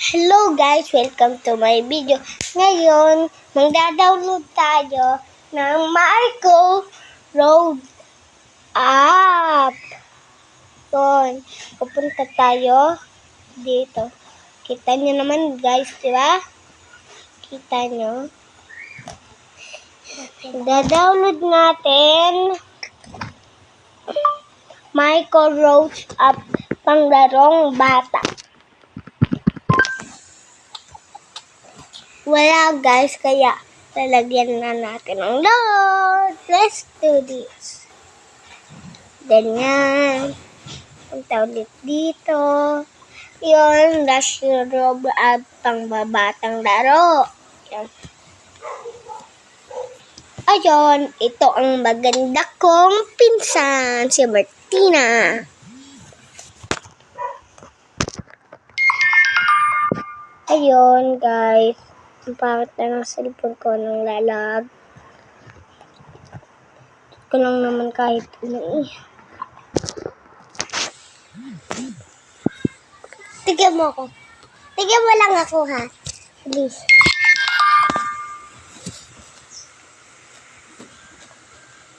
Hello guys! Welcome to my video. Ngayon, magda-download tayo ng Marco Road app. Doon, pupunta tayo dito. Kita nyo naman guys, di ba? Kita nyo. Da-download natin Marco Road app, panglarong bata. Wala guys, kaya lalagyan na natin ng load. Let's do this. Ganyan. Punta ulit dito. Yun, Rush Rob at pangbabatang laro. Yan. Ayun, ito ang maganda kong pinsan, si Martina. Ayun guys. Ang pangit na ng cellphone ko ng lalag. Ko lang naman kahit ano eh. Tigyan mo ako. Tigyan mo lang ako ha. Please.